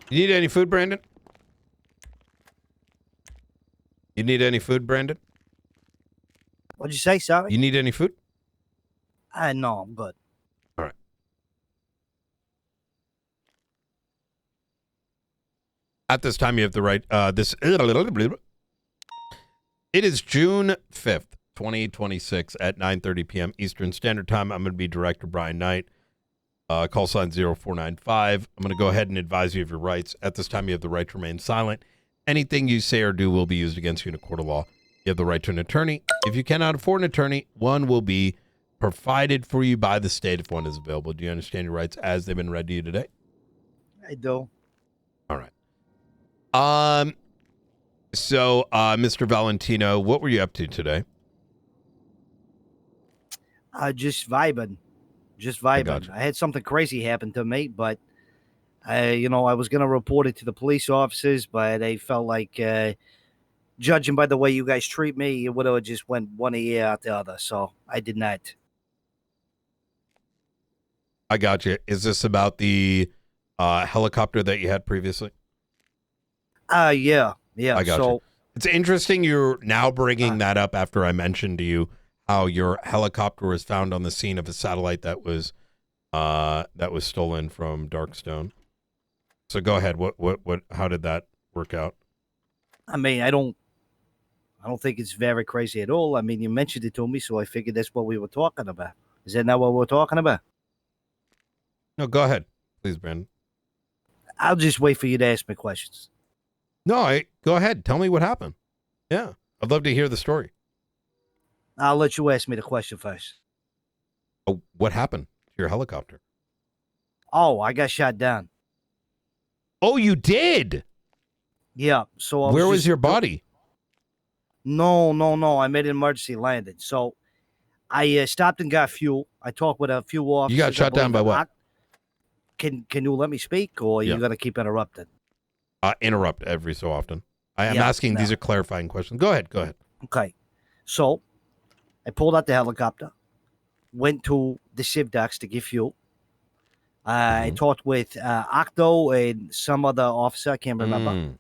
You need any food, Brandon? You need any food, Brandon? What'd you say? Sorry. You need any food? No, I'm good. All right. At this time, you have the right. It is June 5th, 2026 at 9:30 p.m. Eastern Standard Time. I'm going to be Director Brian Knight. Call sign 0495. I'm going to go ahead and advise you of your rights. At this time, you have the right to remain silent. Anything you say or do will be used against you in a court of law. You have the right to an attorney. If you cannot afford an attorney, one will be provided for you by the state if one is available. Do you understand your rights as they've been read to you today? I do. All right. So, Mr. Valentino, what were you up to today? Just vibing. Just vibing. gotcha. I had something crazy happen to me, but I was going to report it to the police officers, but they felt like, judging by the way you guys treat me, it would have just went one ear out the other. So I did not. I got you. Is this about the helicopter that you had previously? Yeah. I got you. It's interesting you're now bringing that up after I mentioned to you how your helicopter was found on the scene of a satellite that was stolen from Darkstone. So go ahead. What how did that work out? I mean, I don't think it's very crazy at all. I mean, you mentioned it to me, so I figured that's what we were talking about. Is that not what we're talking about? No, go ahead. Please, Brandon. I'll just wait for you to ask me questions. No, go ahead. Tell me what happened. Yeah. I'd love to hear the story. I'll let you ask me the question first. Oh, what happened to your helicopter? Oh, I got shot down. Oh, you did? Yeah. So where was your body? No. I made an emergency landing. So I stopped and got fuel. I talked with a few officers. You got shot down by what? Can you let me speak, or are you going to keep interrupting? Interrupt every so often. I am asking. These are clarifying questions. Go ahead. Okay. So I pulled out the helicopter, went to the Civ docks to get fuel. I talked with Octo and some other officer. I can't remember.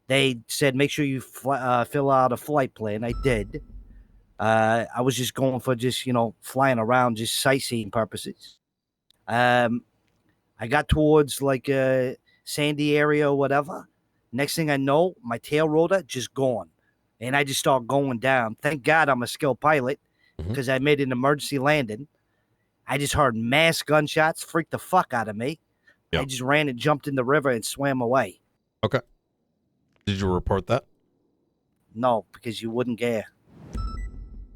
They said, make sure you fill out a flight plan. I did. I was just going for flying around, just sightseeing purposes. I got towards like a sandy area or whatever. Next thing I know, my tail rotor just gone. And I just start going down. Thank God I'm a skilled pilot because I made an emergency landing. I just heard mass gunshots, freaked the fuck out of me. Yep. I just ran and jumped in the river and swam away. Okay. Did you report that? No, because you wouldn't care.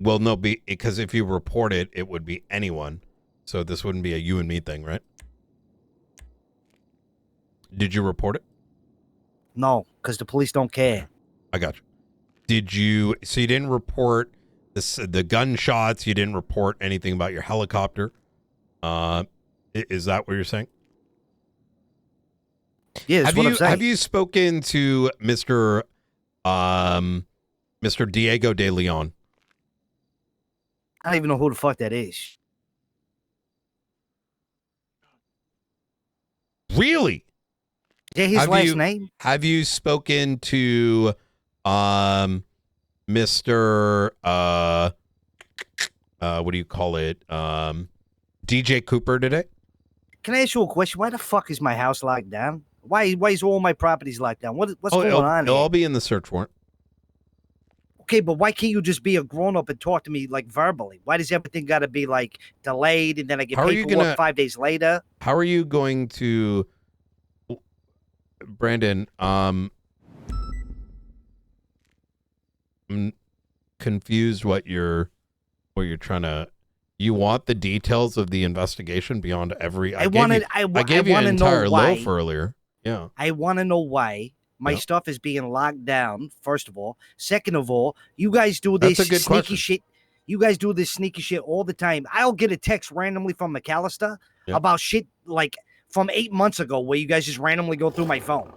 Well, no, because if you report it, it would be anyone. So this wouldn't be a you and me thing, right? Did you report it? No, because the police don't care. I got you. So you didn't report the gunshots? You didn't report anything about your helicopter? Is that what you're saying? Yeah, that's what I'm saying. Have you spoken to Mr. Diego de Leon? I don't even know who the fuck that is. Really? Yeah, his last name. Have you spoken to Mr. What do you call it? DJ Cooper today? Can I ask you a question? Why the fuck is my house locked down? Why is all my properties locked down? What's going on here? It'll all be in the search warrant. Okay, but why can't you just be a grown-up and talk to me like verbally? Why does everything got to be like delayed and then I get paperwork 5 days later? How are you going to, Brandon? I'm confused what you're trying to. You want the details of the investigation beyond every. I gave you an entire loaf earlier. Yeah. I want to know why my stuff is being locked down, first of all. Second of all, you guys do this sneaky shit. You guys do this sneaky shit all the time. I'll get a text randomly from McAllister about shit like from 8 months ago where you guys just randomly go through my phone.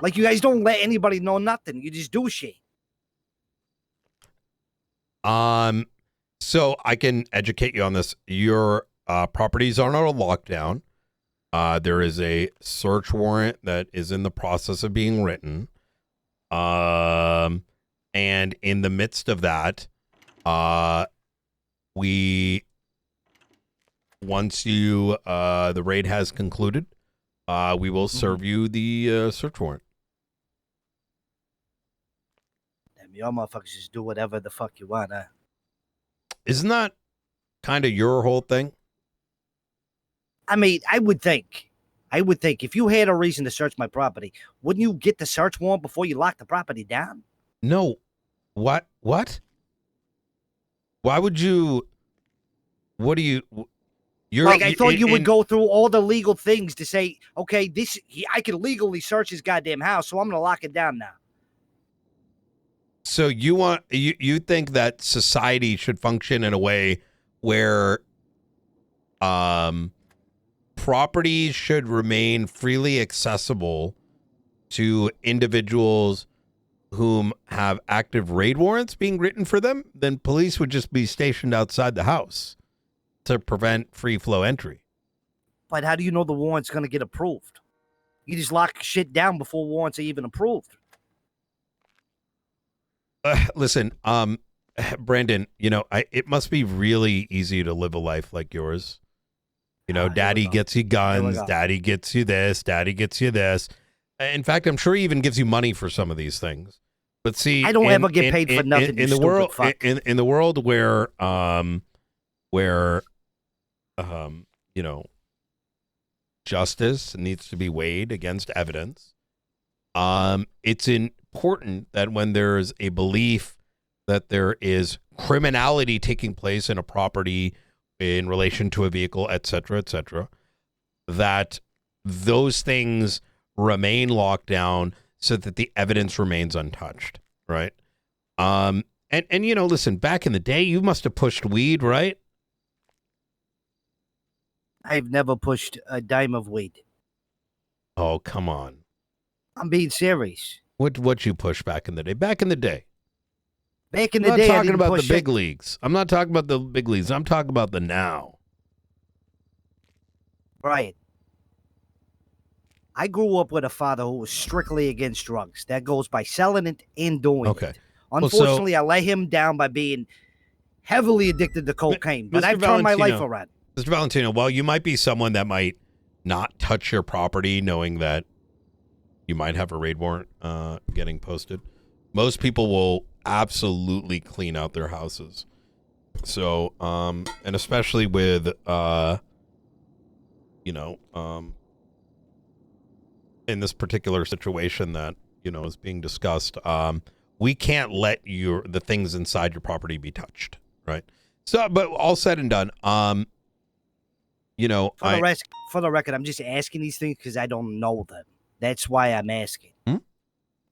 Like you guys don't let anybody know nothing. You just do shit. So I can educate you on this. Your properties are on a lockdown. There is a search warrant that is in the process of being written. And in the midst of that, once the raid has concluded, we will serve you the search warrant. Damn, y'all motherfuckers just do whatever the fuck you want, huh? Isn't that kind of your whole thing? I mean, I would think if you had a reason to search my property, wouldn't you get the search warrant before you lock the property down? No. What? Why would you? What do you? I thought you would go through all the legal things to say, okay, I can legally search his goddamn house, so I'm going to lock it down now. So you think that society should function in a way where properties should remain freely accessible to individuals whom have active raid warrants being written for them? Then police would just be stationed outside the house to prevent free flow entry. But how do you know the warrant's going to get approved? You just lock shit down before warrants are even approved. Listen, Brandon, it must be really easy to live a life like yours. Daddy gets you guns, daddy gets you this, daddy gets you this. In fact, I'm sure he even gives you money for some of these things. But see, I don't ever get paid for nothing. In the world, in the world where justice needs to be weighed against evidence. It's important that when there's a belief that there is criminality taking place in a property in relation to a vehicle, et cetera, that those things remain locked down so that the evidence remains untouched, right? And listen, back in the day, you must have pushed weed, right? I've never pushed a dime of weed. Oh, come on. I'm being serious. What you push back in the day? Back in the day. Back in the day, I'm not talking about the big leagues. I'm not talking about the big leagues. I'm talking about the now. Right. I grew up with a father who was strictly against drugs. That goes by selling it and doing it. Unfortunately, I let him down by being heavily addicted to cocaine. But I've turned my life around. Mr. Valentino, while you might be someone that might not touch your property knowing that you might have a raid warrant getting posted, most people will absolutely clean out their houses. So, and especially with, in this particular situation that, is being discussed, we can't let the things inside your property be touched, right? So, but all said and done, for the record, I'm just asking these things because I don't know them. That's why I'm asking.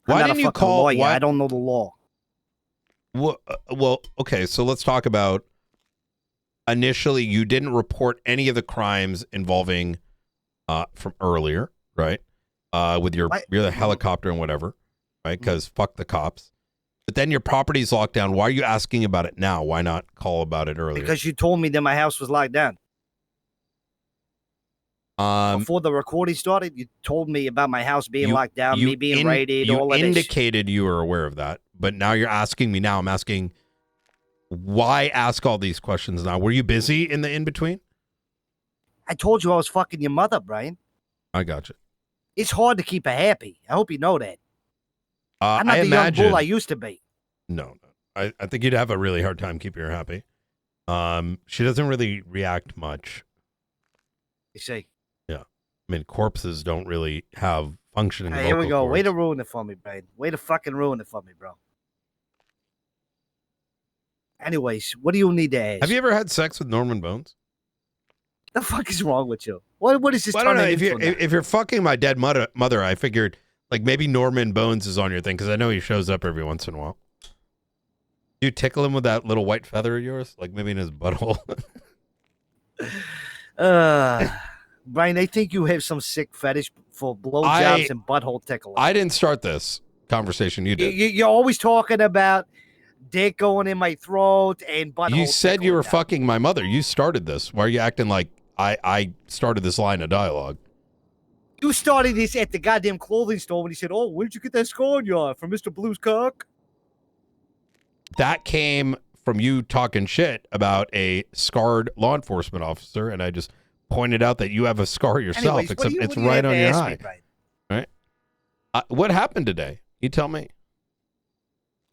Why didn't you call? Lawyer. I don't know the law. Well, okay. So let's talk about. Initially, you didn't report any of the crimes involving, from earlier, right? With your helicopter and whatever, right? Because fuck the cops. But then your property's locked down. Why are you asking about it now? Why not call about it earlier? Because you told me that my house was locked down. Before the recording started, you told me about my house being locked down, me being raided, all of this. You indicated you were aware of that, but now you're asking me now. I'm asking, why ask all these questions now? Were you busy in the in-between? I told you I was fucking your mother, Brian. I got you. It's hard to keep her happy. I hope you know that. I'm not young bull I used to be. No. I think you'd have a really hard time keeping her happy. She doesn't really react much. You see? Yeah. I mean, corpses don't really have functioning vocal here we go. cords. Way to ruin it for me, Brian. Way to fucking ruin it for me, bro. Anyways, what do you need to ask? Have you ever had sex with Norman Bones? The fuck is wrong with you? What is this? Well, I don't know. If you're fucking my dead mother, I figured like maybe Norman Bones is on your thing because I know he shows up every once in a while. Do you tickle him with that little white feather of yours, like maybe in his butthole? Brian, I think you have some sick fetish for blowjobs and butthole tickling. I didn't start this conversation. You did. You're always talking about dick going in my throat and butthole. You said you were fucking my mother. You started this. Why are you acting like I started this line of dialogue? You started this at the goddamn clothing store when he said, "Oh, where'd you get that scar on you from Mr. Blue's cock?" That came from you talking shit about a scarred law enforcement officer, and I just pointed out that you have a scar yourself, Anyways, except it's right on your eye. Right? What happened today? You tell me.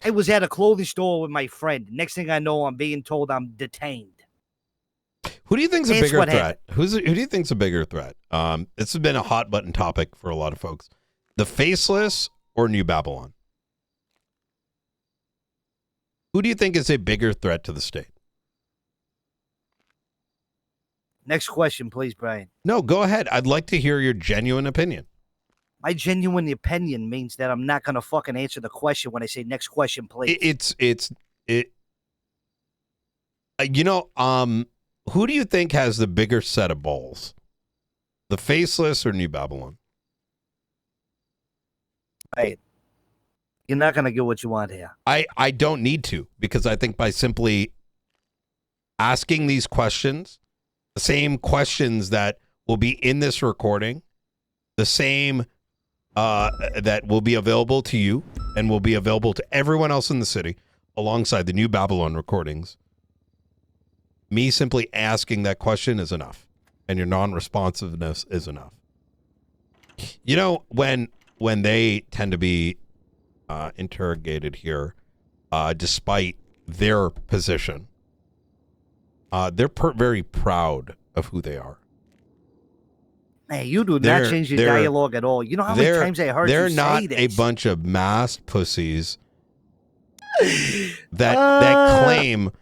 I was at a clothing store with my friend. Next thing I know, I'm being told I'm detained. Who do you think's a bigger threat? Who do you think's a bigger threat? This has been a hot button topic for a lot of folks. The Faceless or New Babylon? Who do you think is a bigger threat to the state? Next question, please, Brian. No, go ahead. I'd like to hear your genuine opinion. My genuine opinion means that I'm not going to fucking answer the question when I say next question, please. Who do you think has the bigger set of balls? The Faceless or New Babylon? Hey, you're not going to get what you want here. I don't need to, because I think by simply asking these questions, the same questions that will be in this recording, the same that will be available to you and will be available to everyone else in the city alongside the New Babylon recordings, me simply asking that question is enough, and your non-responsiveness is enough. You know, when they tend to be interrogated here, despite their position, they're very proud of who they are. Man, you do not change your dialogue at all. You know how many times I heard you say this? They're not a bunch of masked pussies that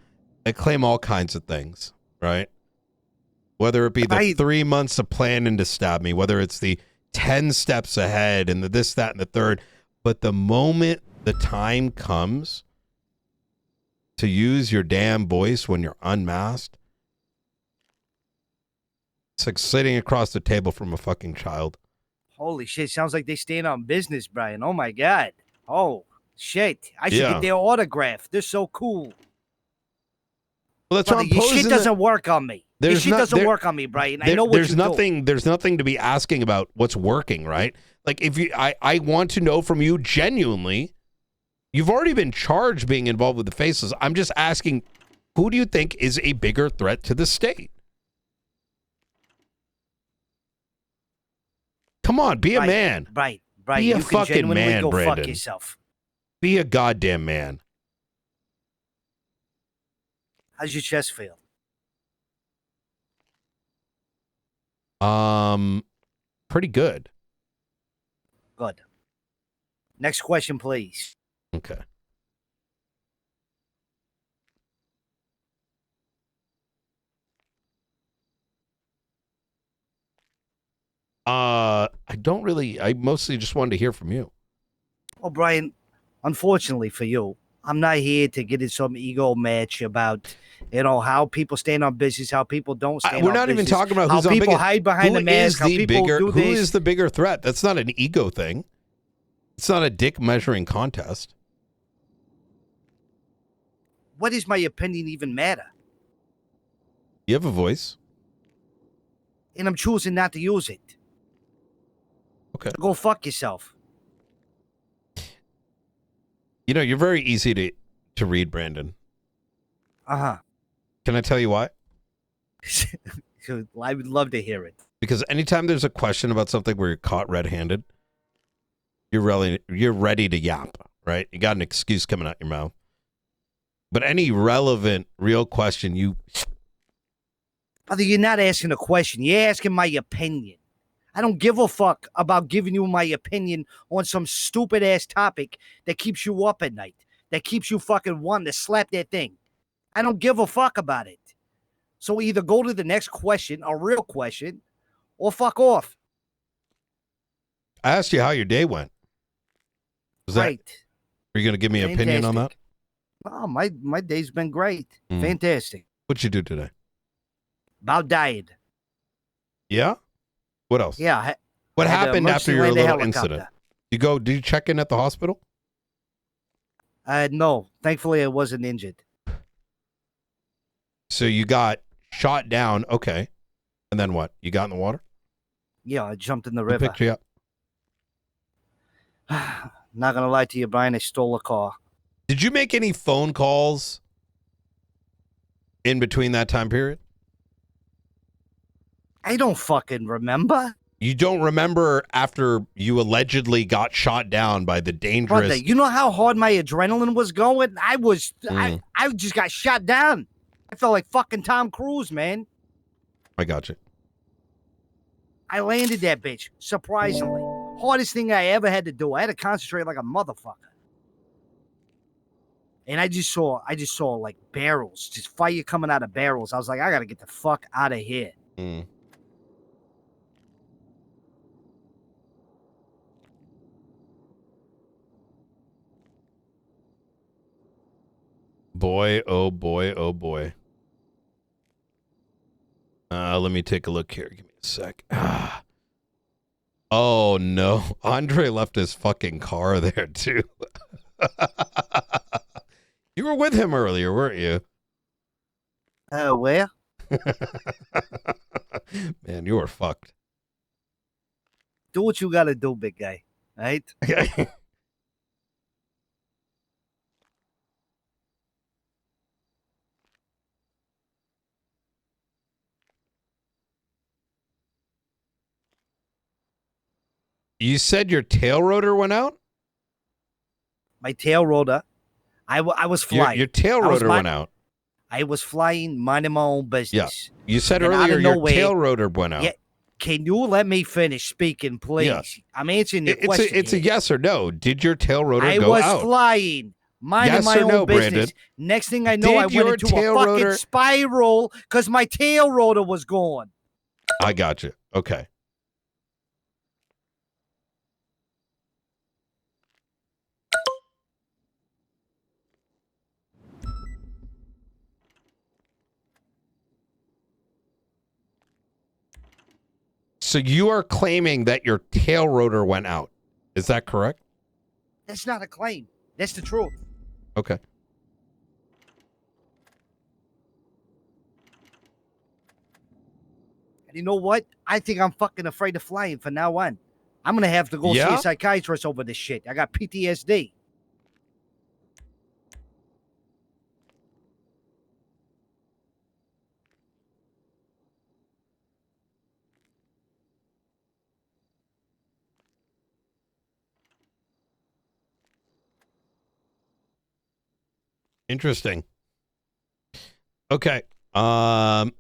claim all kinds of things, right? Whether it be the 3 months of planning to stab me, whether it's the 10 steps ahead and the this, that, and the third. But the moment the time comes to use your damn voice when you're unmasked, it's like sitting across the table from a fucking child. Holy shit. Sounds like they stand on business, Brian. Oh, my God. Oh, shit. I should get their autograph. They're so cool. Well, that's what your shit doesn't work on me. Your shit doesn't work on me, Brian. I know what you're doing. There's nothing to be asking about what's working, right? Like, if I want to know from you genuinely. You've already been charged being involved with the Faceless. I'm just asking, who do you think is a bigger threat to the state? Come on, be a man. Right. Be a fucking man, go Brandon. Fuck yourself. Be a goddamn man. How's your chest feel? Pretty good. Good. Next question, please. Okay. I mostly just wanted to hear from you. Well, Brian, unfortunately for you, I'm not here to get in some ego match about, how people stand on business, how people don't stand on business. We're not even talking about how people hide behind the mask, how people do this. Who is the bigger threat? That's not an ego thing. It's not a dick measuring contest. What does my opinion even matter? You have a voice. And I'm choosing not to use it. Okay. So go fuck yourself. You're very easy to read, Brandon. Uh-huh. Can I tell you why? I would love to hear it. Because anytime there's a question about something where you're caught red-handed, you're ready to yap, right? You got an excuse coming out your mouth. But any relevant, real question, Brother, you're not asking a question. You're asking my opinion. I don't give a fuck about giving you my opinion on some stupid-ass topic that keeps you up at night, that keeps you fucking wanting to slap that thing. I don't give a fuck about it. So either go to the next question, a real question, or fuck off. I asked you how your day went. Right. Are you going to give me an opinion on that? Oh, my day's been great. Fantastic. What'd you do today? About died. Yeah? What else? Yeah. What happened after your little incident? Did you check in at the hospital? No. Thankfully, I wasn't injured. So you got shot down. Okay. And then what? You got in the water? Yeah, I jumped in the Who river. picked you up? Not gonna lie to you, Brian. I stole a car. Did you make any phone calls in between that time period? I don't fucking remember. You don't remember after you allegedly got shot down by the dangerous... Brother, you know how hard my adrenaline was going? I just got shot down. I felt like fucking Tom Cruise, man. I got you. I landed that bitch, surprisingly. Hardest thing I ever had to do. I had to concentrate like a motherfucker. And I just saw like barrels, just fire coming out of barrels. I was like, I gotta get the fuck out of here. Boy, oh boy, oh boy. Let me take a look here. Give me a sec. Oh no, Andre left his fucking car there too. You were with him earlier, weren't you? Where? Man, you were fucked. Do what you gotta do, big guy. Right? You said your tail rotor went out? My tail rotor. I was flying. Your tail rotor went out. I was flying, minding my own business. Yeah. You said earlier your tail rotor went out. Yeah. Can you let me finish speaking, please? Yeah. I'm answering your question. It's a yes or no. Did your tail rotor go out? I was flying, minding my own business. Brandon? Next thing I know, I went into a fucking spiral because my tail rotor was gone. I got you. Okay. So you are claiming that your tail rotor went out. Is that correct? That's not a claim. That's the truth. Okay. And you know what? I think I'm fucking afraid of flying from now on. I'm going to have to go see a psychiatrist over this shit. I got PTSD. Interesting. Okay. So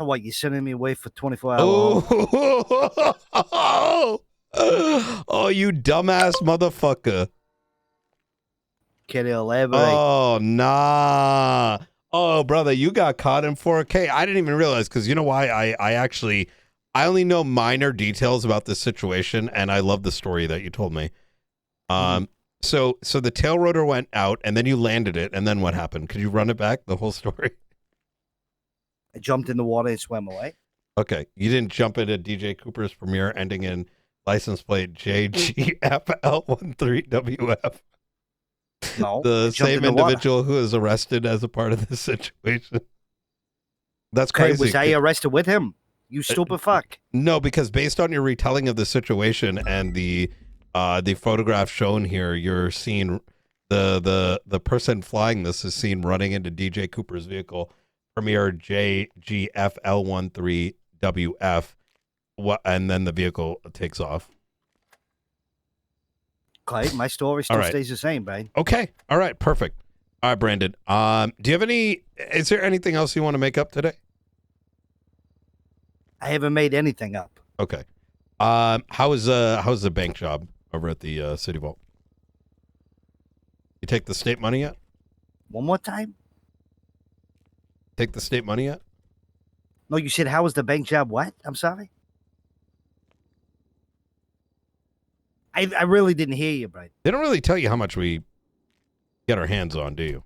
what, you sending me away for 24 hours? Oh, you dumbass motherfucker. Can you elaborate? Oh, nah. Oh, brother, you got caught in 4K. I didn't even realize, because you know why? I only know minor details about this situation, and I love the story that you told me. So the tail rotor went out, and then you landed it, and then what happened? Could you run it back, the whole story? I jumped in the water and swam away. Okay. You didn't jump into DJ Cooper's premiere ending in license plate JGFL13WF. No. The same individual who was arrested as a part of this situation. That's crazy. Was I arrested with him? You stupid fuck. No, because based on your retelling of the situation and the photograph shown here, you're seeing the person flying this is seen running into DJ Cooper's vehicle, Premier JGFL13WF, and then the vehicle takes off. Okay, my story still stays the same, Brian. Okay, all right, perfect. All right, Brandon. Do you have is there anything else you want to make up today? I haven't made anything up. Okay. How's the bank job over at the City Vault? You take the state money yet? One more time? Take the state money yet? No, you said how was the bank job? What? I'm sorry. I really didn't hear you, Brian. They don't really tell you how much we get our hands on, do you?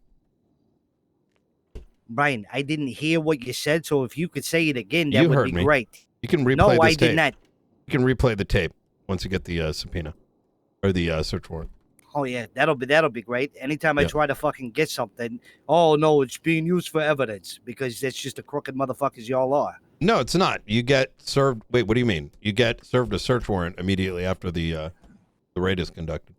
Brian, I didn't hear what you said, so if you could say it again, that would be great. You can replay No, this I tape. did not. You can replay the tape once you get the subpoena or the search warrant. Oh yeah, that'll be great. Anytime I try to fucking get something, oh no, it's being used for evidence because that's just the crooked motherfuckers y'all are. No, it's not. You get served. Wait, what do you mean? You get served a search warrant immediately after the raid is conducted.